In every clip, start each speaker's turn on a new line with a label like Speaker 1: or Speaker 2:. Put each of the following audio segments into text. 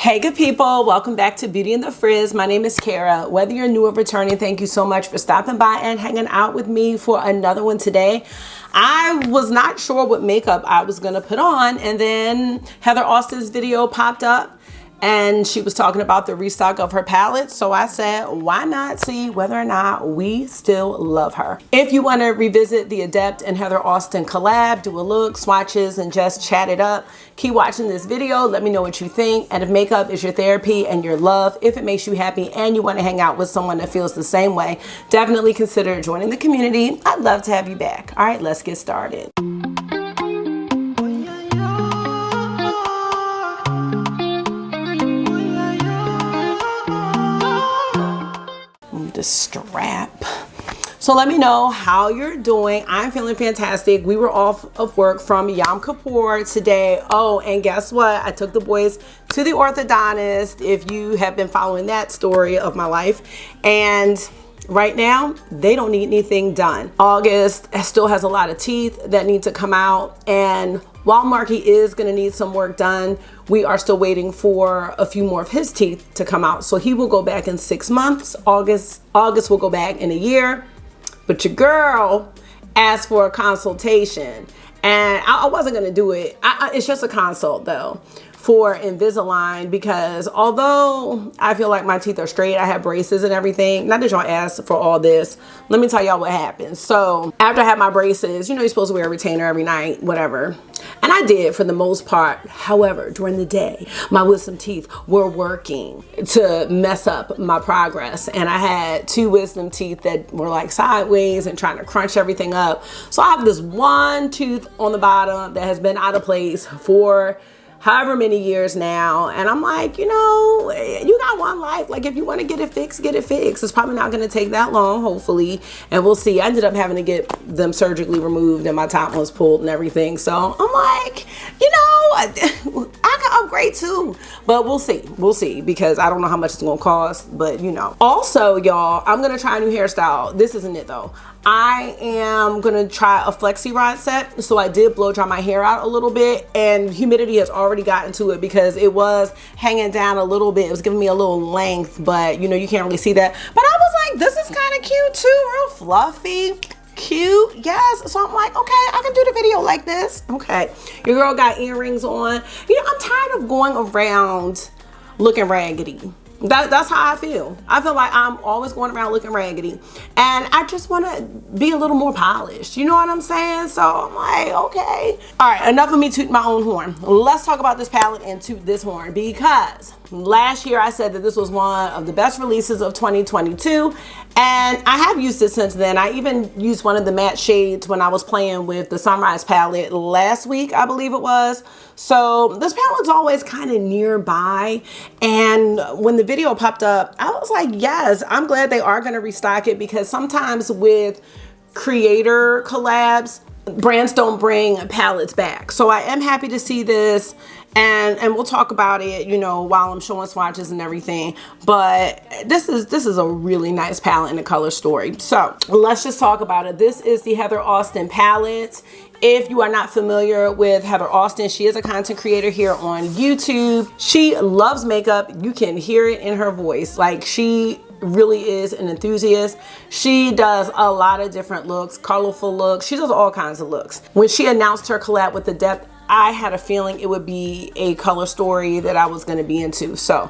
Speaker 1: Hey good people, welcome back to Beauty and the Frizz. My name is Cara. Whether you're new or returning, thank you so much for stopping by and hanging out with me for another one today. I was not sure what makeup I was gonna put on, and then Heather Austin's video popped up and she was talking about the restock of her palette. So I said, why not see whether or not we still love her. If you want to revisit the Adept and Heather Austin collab, do a look, swatches, and just chat it up, keep watching this video. Let me know what you think. And if makeup is your therapy and your love, if it makes you happy and you want to hang out with someone that feels the same way, definitely consider joining the community. I'd love to have you back. All right, let's get started. The strap. So let me know how you're doing. I'm feeling fantastic. We were off of work from Yom Kippur today. Oh, and guess what? I took the boys to the orthodontist, if you have been following that story of my life. And right now, they don't need anything done. August still has a lot of teeth that need to come out. And while Marky is gonna need some work done, we are still waiting for a few more of his teeth to come out. So he will go back in 6 months. August will go back in a year. But your girl asked for a consultation. And I wasn't gonna do it. It's just a consult though, for Invisalign, because although I feel like my teeth are straight, I have braces and everything. Not that y'all asked for all this. Let me tell y'all what happened. So after I had my braces, you know, you're supposed to wear a retainer every night, whatever. And I did for the most part. However, during the day, my wisdom teeth were working to mess up my progress. And I had 2 wisdom teeth that were like sideways and trying to crunch everything up. So I have this one tooth on the bottom that has been out of place for however many years now, and I'm like, you know, you got one life. Like, if you want to get it fixed, get it fixed. It's probably not going to take that long, hopefully, and we'll see. I ended up having to get them surgically removed, and my top was pulled and everything. So I'm like, you know, I can upgrade too, but we'll see, because I don't know how much it's gonna cost, but you know. Also, y'all, I'm gonna try a new hairstyle. This isn't it though. I am gonna try a flexi rod set. So I did blow dry my hair out a little bit, and humidity has already gotten to it because it was hanging down a little bit. It was giving me a little length, but you know, you can't really see that. But I was like, this is kind of cute too, real fluffy, cute. Yes. So I'm like, okay, I can do the video like this. Okay, your girl got earrings on. You know, I'm tired of going around looking raggedy. That's how I feel. I feel like I'm always going around looking raggedy, and I just want to be a little more polished. You know what I'm saying? So I'm like, okay. All right, enough of me tooting my own horn. Let's talk about this palette and toot this horn, because last year I said that this was one of the best releases of 2022, and I have used it since then. I even used one of the matte shades when I was playing with the Sunrise palette last week, I believe it was. So this palette's always kind of nearby, and when the video popped up, I was like, yes, I'm glad they are going to restock it, because sometimes with creator collabs, brands don't bring palettes back. So I am happy to see this, and we'll talk about it, you know, while I'm showing swatches and everything. But this is a really nice palette in the color story. So let's just talk about it. This is the Heather Austin palette. If you are not familiar with Heather Austin, she is a content creator here on YouTube. She loves makeup. You can hear it in her voice. Like, she really is an enthusiast. She does a lot of different looks, colorful looks. She does all kinds of looks. When she announced her collab with Adept, I had a feeling it would be a color story that I was going to be into. So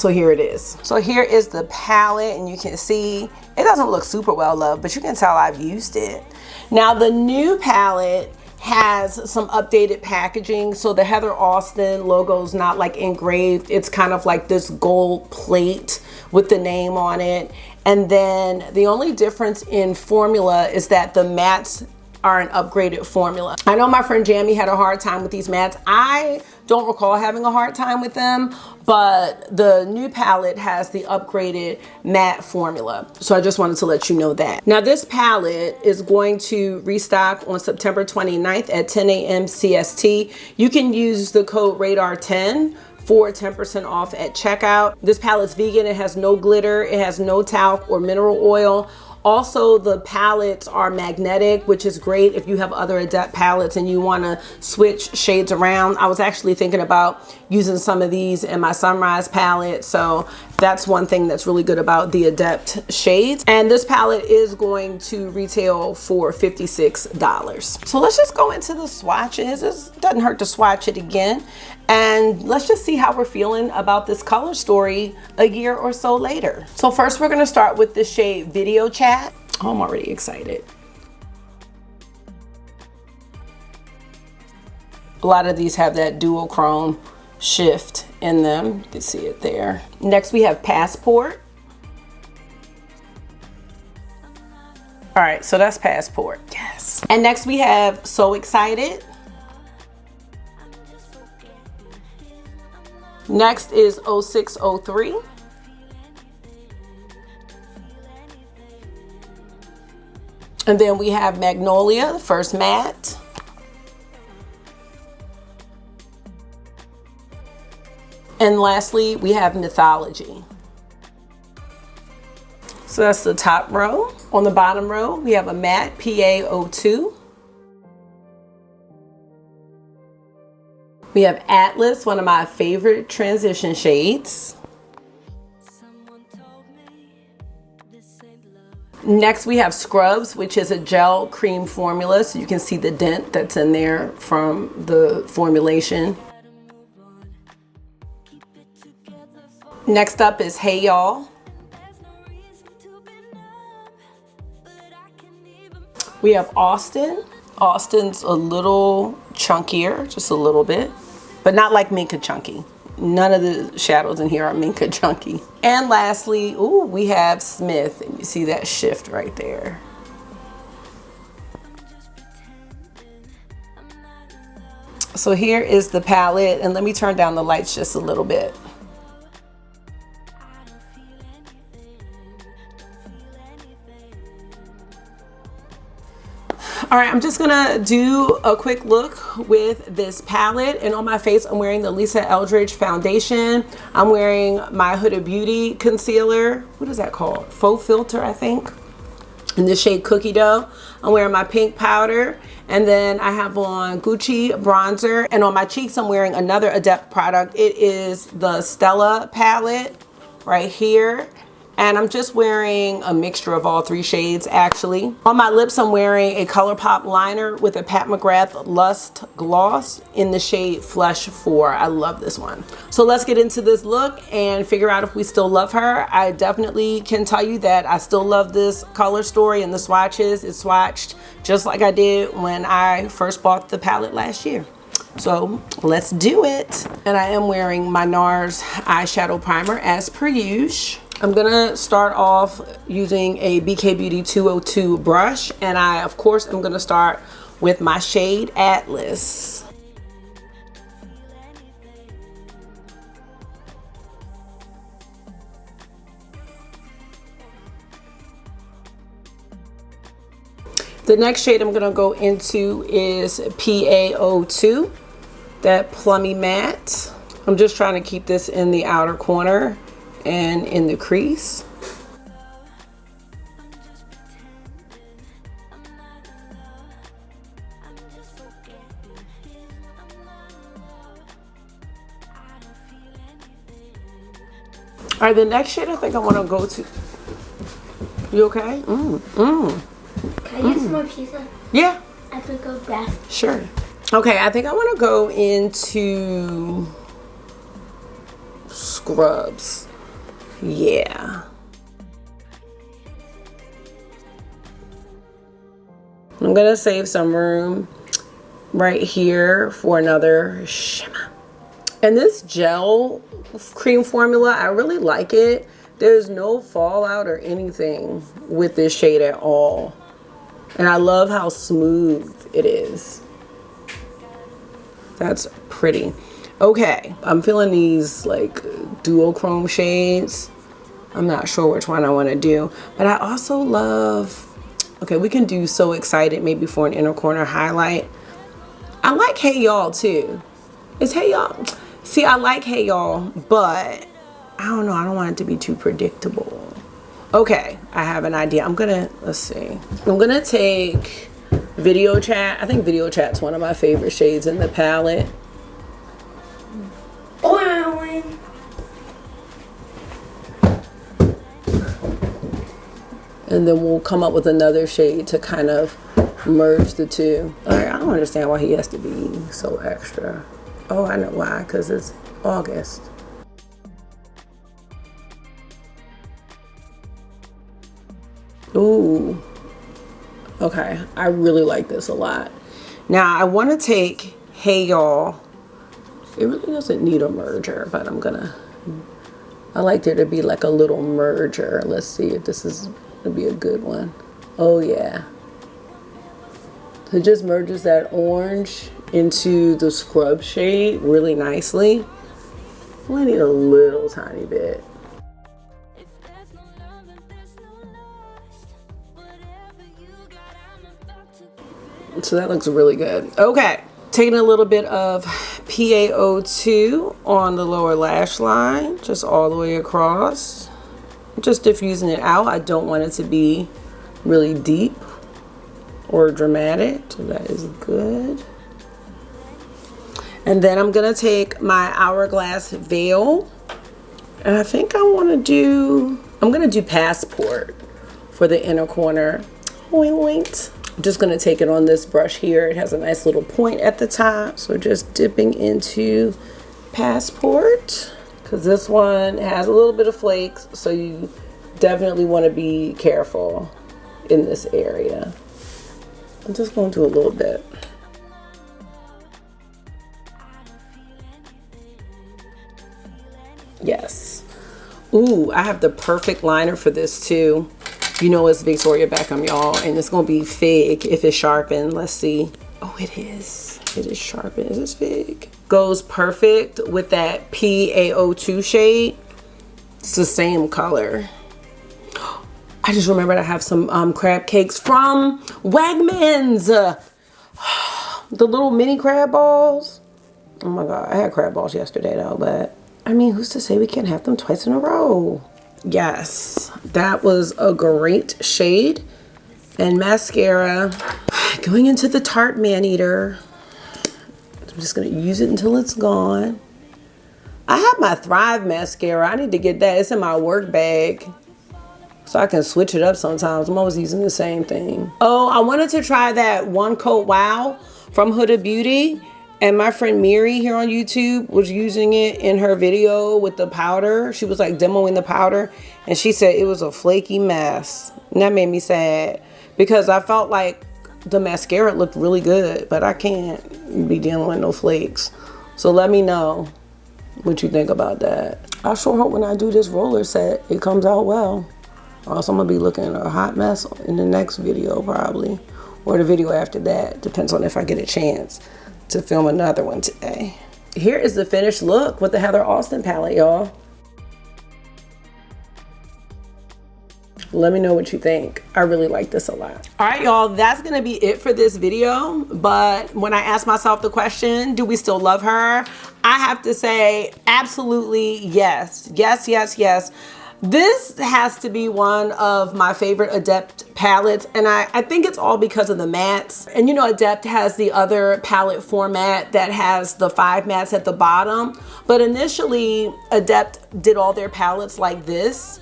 Speaker 1: here it is. So here is the palette, and you can see it doesn't look super well loved, but you can tell I've used it. Now the new palette has some updated packaging. So the Heather Austin logo is not like engraved. It's kind of like this gold plate with the name on it. And then the only difference in formula is that the mattes are an upgraded formula. I know my friend Jamie had a hard time with these mattes. I don't recall having a hard time with them, but the new palette has the upgraded matte formula. So I just wanted to let you know that. Now this palette is going to restock on September 29th at 10 a.m. CST. You can use the code RADAR10 for 10% off at checkout. This palette's vegan. It has no glitter. It has no talc or mineral oil. Also, the palettes are magnetic, which is great if you have other Adept palettes and you want to switch shades around. I was actually thinking about using some of these in my Sunrise palette, so that's one thing that's really good about the Adept shades. And this palette is going to retail for $56. So let's just go into the swatches. It doesn't hurt to swatch it again. And let's just see how we're feeling about this color story a year or so later. So first we're gonna start with the shade Video Chat. Oh, I'm already excited. A lot of these have that duochrome shift in them. You can see it there. Next we have Passport. All right, so that's Passport, yes. And next we have So Excited. Next is 0603. And then we have Magnolia, the first matte. And lastly, we have Mythology. So that's the top row. On the bottom row, we have a matte PA02. We have Atlas, one of my favorite transition shades. Next we have Scrubs, which is a gel cream formula, so you can see the dent that's in there from the formulation. Next up is Hey Y'all. We have Austin. Austin's a little chunkier, just a little bit, but not like Minka chunky. None of the shadows in here are Minka chunky. And lastly, ooh, we have Smith, and you see that shift right there. So here is the palette, and let me turn down the lights just a little bit. All right, I'm just gonna do a quick look with this palette, and on my face I'm wearing the Lisa Eldridge foundation. I'm wearing my Huda Beauty concealer. What is that called? Faux filter, I think, in the shade Cookie Dough. I'm wearing my pink powder, and then I have on Gucci bronzer, and on my cheeks I'm wearing another Adept product. It is the Stll palette right here. And I'm just wearing a mixture of all three shades actually. On my lips, I'm wearing a ColourPop liner with a Pat McGrath Lust Gloss in the shade Flush 4. I love this one. So let's get into this look and figure out if we still love her. I definitely can tell you that I still love this color story and the swatches. It's swatched just like I did when I first bought the palette last year. So let's do it. And I am wearing my Nars eyeshadow primer as per usual. I'm gonna start off using a BK Beauty 202 brush, and I of course am gonna start with my shade Atlas. The next shade I'm gonna go into is PA02, that plummy matte. I'm just trying to keep this in the outer corner and in the crease. All right, the next shade I think I want to go to. You okay?
Speaker 2: Can I get some more pizza?
Speaker 1: Yeah.
Speaker 2: I could go back.
Speaker 1: Sure. Okay, I think I want to go into Scrubs. Yeah. I'm gonna save some room right here for another shimmer. And this gel cream formula, I really like it. There's no fallout or anything with this shade at all. And I love how smooth it is. That's pretty. Okay, I'm feeling these like duochrome shades. I'm not sure which one I want to do, but I also love, okay, we can do So Excited maybe for an inner corner highlight. I like Hey Y'all too. Is Hey Y'all, see, I like Hey Y'all, but I don't know, I don't want it to be too predictable. Okay, I have an idea. Let's see. I'm gonna take Video Chat. I think Video Chat's one of my favorite shades in the palette. And then we'll come up with another shade to kind of merge the two. All right, I don't understand why he has to be so extra. Oh, I know why, because it's August. Ooh. Okay, I really like this a lot. Now, I want to take Hey Y'all. It really doesn't need a merger, but I like there to be like a little merger. Let's see if this is gonna be a good one. Oh yeah. So it just merges that orange into the scrub shade really nicely. I need a little tiny bit. So that looks really good. Okay, taking a little bit of PaO2 on the lower lash line, just all the way across. Just diffusing it out. I don't want it to be really deep or dramatic. So that is good. And then I'm gonna take my Hourglass Veil, and I think I'm gonna do Passport for the inner corner. Wait. I'm just gonna take it on this brush here. It has a nice little point at the top. So just dipping into Passport, because this one has a little bit of flakes. So you definitely wanna be careful in this area. I'm just gonna do a little bit. Yes. Ooh, I have the perfect liner for this too. You know it's Victoria Beckham, y'all, and it's gonna be Fig if it's sharpened. Let's see. Oh, it is. It is sharpened. Is this Fig? Goes perfect with that PaO2 shade. It's the same color. I just remembered I have some crab cakes from Wegmans. The little mini crab balls. Oh my God, I had crab balls yesterday though, but I mean, who's to say we can't have them twice in a row? Yes, that was a great shade. And mascara, going into the Tarte Man-Eater. I'm just gonna use it until it's gone. I have my Thrive mascara. I need to get that. It's in my work bag, so I can switch it up sometimes. I'm always using the same thing. Oh, I wanted to try that One Coat Wow from Huda Beauty. And my friend Miri here on YouTube was using it in her video with the powder. She was like demoing the powder, and she said it was a flaky mess. And that made me sad because I felt like the mascara looked really good, but I can't be dealing with no flakes. So let me know what you think about that. I sure hope when I do this roller set, it comes out well. Or else I'm gonna be looking a hot mess in the next video probably, or the video after that. Depends on if I get a chance to film another one today. Here is the finished look with the Heather Austin palette, y'all. Let me know what you think. I really like this a lot. All right, y'all, that's gonna be it for this video. But when I ask myself the question, do we still love her? I have to say, absolutely yes. Yes, yes, yes. This has to be one of my favorite Adept palettes, and I think it's all because of the mattes. And you know, Adept has the other palette format that has the 5 mattes at the bottom, but initially Adept did all their palettes like this,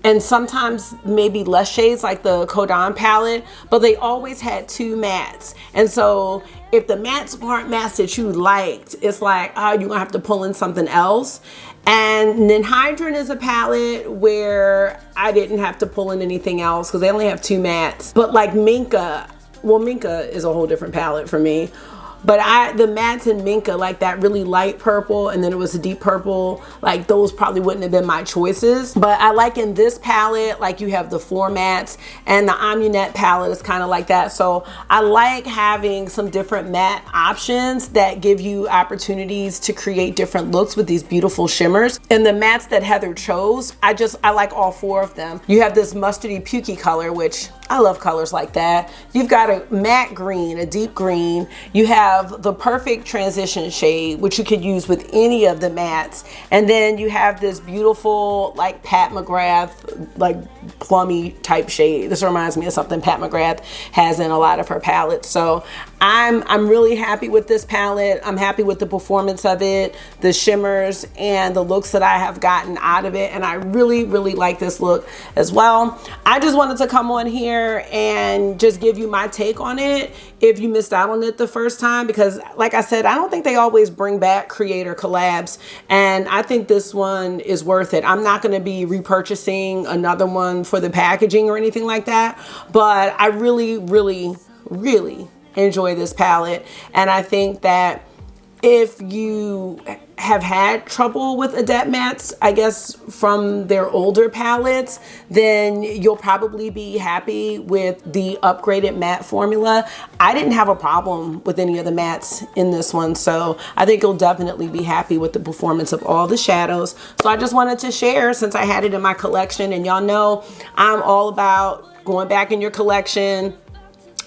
Speaker 1: and sometimes maybe less shades like the Kodan palette, but they always had 2 mattes. And so if the mattes weren't mattes that you liked, it's like, oh, you're gonna have to pull in something else. And Ninhydrin is a palette where I didn't have to pull in anything else because they only have 2 mattes. But like Minka, well, Minka is a whole different palette for me. But the mattes in Minka, like that really light purple, and then it was a deep purple, like those probably wouldn't have been my choices. But I like in this palette, like you have the 4 mattes, and the Amunet palette is kind of like that. So I like having some different matte options that give you opportunities to create different looks with these beautiful shimmers. And the mattes that Heather chose, I like all 4 of them. You have this mustardy pukey color, which I love colors like that. You've got a matte green, a deep green. You have have the perfect transition shade, which you could use with any of the mattes. And then you have this beautiful like Pat McGrath, like plummy type shade. This reminds me of something Pat McGrath has in a lot of her palettes. So I'm really happy with this palette. I'm happy with the performance of it, the shimmers, and the looks that I have gotten out of it. And I really, really like this look as well. I just wanted to come on here and just give you my take on it if you missed out on it the first time, because like I said, I don't think they always bring back creator collabs, and I think this one is worth it. I'm not going to be repurchasing another one for the packaging or anything like that, but I really, really, really enjoy this palette. And I think that if you have had trouble with Adept mattes, I guess from their older palettes, then you'll probably be happy with the upgraded matte formula. I didn't have a problem with any of the mattes in this one, so I think you'll definitely be happy with the performance of all the shadows. So I just wanted to share since I had it in my collection, and y'all know I'm all about going back in your collection,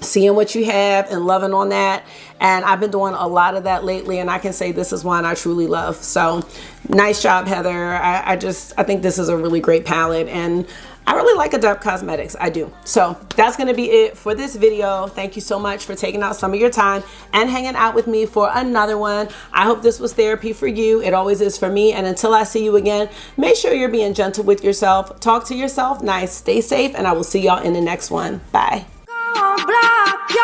Speaker 1: seeing what you have and loving on that. And I've been doing a lot of that lately, and I can say this is one I truly love. So nice job, Heather. I think this is a really great palette, and I really like Adept Cosmetics. I do. So that's going to be it for this video. Thank you so much for taking out some of your time and hanging out with me for another one. I hope this was therapy for you. It always is for me. And until I see you again, make sure you're being gentle with yourself. Talk to yourself nice. Stay safe, and I will see y'all in the next one. Bye.
Speaker 3: Block